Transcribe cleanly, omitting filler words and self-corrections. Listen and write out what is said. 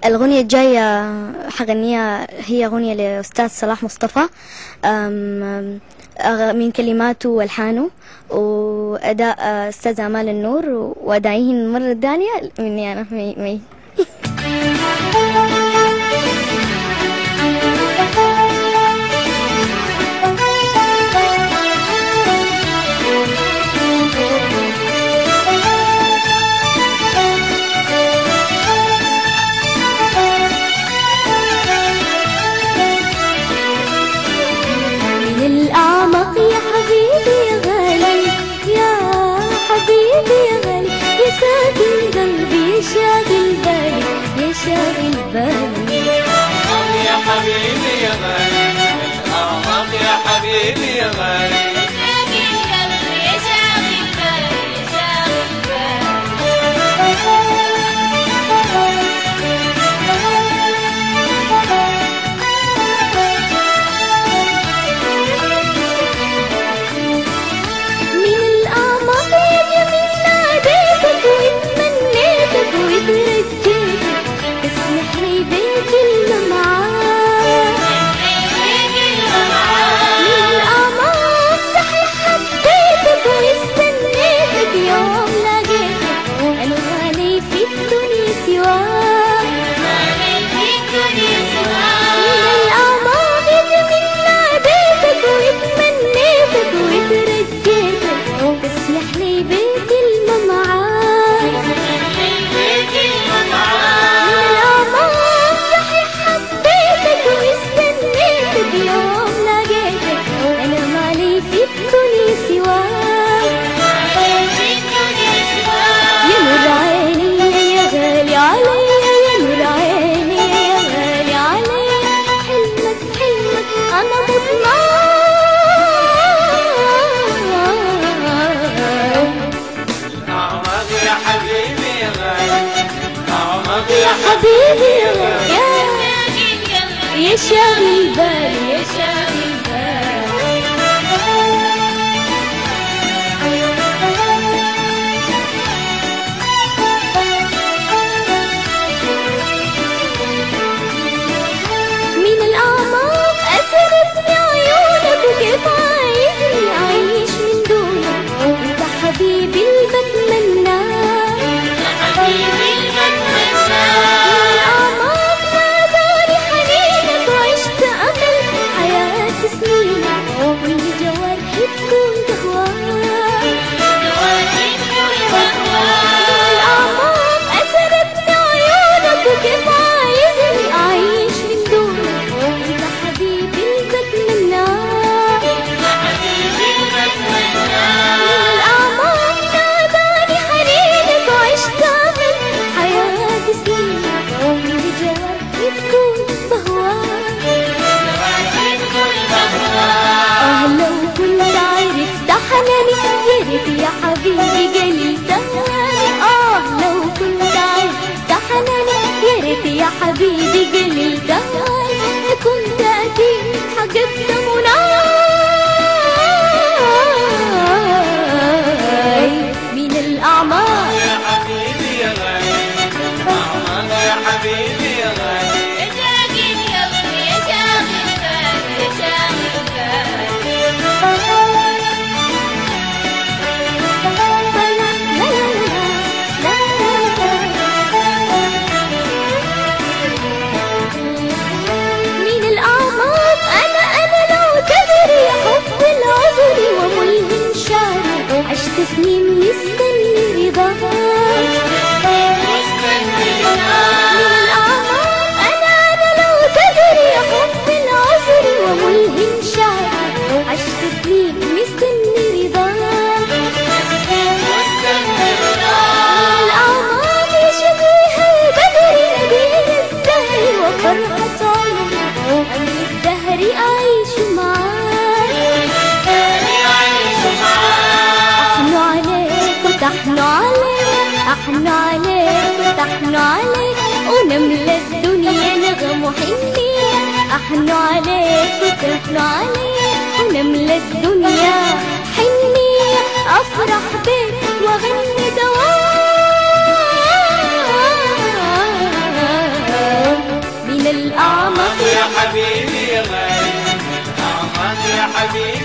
الأغنية الجاية حغنيها هي أغنية لأستاذ صلاح مصطفى، من كلماته والحانه، وأداء أستاذ أمال النور، وأدائهن المرة الثانية مني أنا مي. شاغل بالي يا شاغل بالي يا حبيبي يا غالي، الأعماق يا حبيبي يا غالي، شاغل قلبي يا شاغل بالي يا شاغل من الأعماق يا جميل ناديتك واتمنيتك وترجيتك، اسمح لي بكلمة معاك، من الأعماق صحيح حبيتك واستنيتك، يوم لقيتك أنا مالي في الدنيا سواك، من الأعماق يا جميل ناديتك واتمنيتك وترجيتك، اسمح لي بكلمة معاك، من الأعماق صحيح حبيتك واستنيتك، يوم لقيتك أنا مالي في الدنيا سواك، يا نور عيني يا غالي عليا، يا نور عيني يا غالي عليا، حلمك حلمك أنا بطمعك، الأعماق يا حبيبي يا غالي، الأعماق يا حبيبي يا غالي يا شاغل بالي يا شاغل من الأعماق أسرتني عيونك، وكيف عايزني أعيش من دونك، أنت حبيبي اللي بتمناك، من الأعماق ناداني حنينك، وعشت أمل حياة سنينك، كل جوارحي تكون تهواك، من الأعماق أسرتني عيونك، وكيف عايزني أعيش من دونك، أنت حبيبي اللي بتمناك، من الأعماق ناداني حنينك، وعشت أمل حياة سنينك، كل جوارحي تكون بهواك، لو كنت عرفت حناني يا ريت يا حبيبي قليل زماني، لو كنت عرفت حناني يا ريت يا حبيبي قليل زماني، كنت أكيد حققت مناي، من الأعماق يا حبيبي يا غالي، الأعماق يا حبيبي يا غالي، يا شاغل قلبي يا شاغل بالي يا شاغل من الأعماق أنا لو تدري حب العذر وملهم شعري، عشت سنين مستني رضاك، من الأعماق أنا لو تدري حب العذر وملهم شعري، عشت سنين مستني رضاك، من الأعماق يا شبيه البدر نبيل الزهر وفرحة عمري، أمر الدهر أعيش معاك، أحن عليك وتحن عليك، أحن عليك وتحن عليك، ونملى الدنيا نغم وحنية، أحن عليك وتحن عليك، ونملى الدنيا حنية، أفرح بك وأغني دواك. حبيبي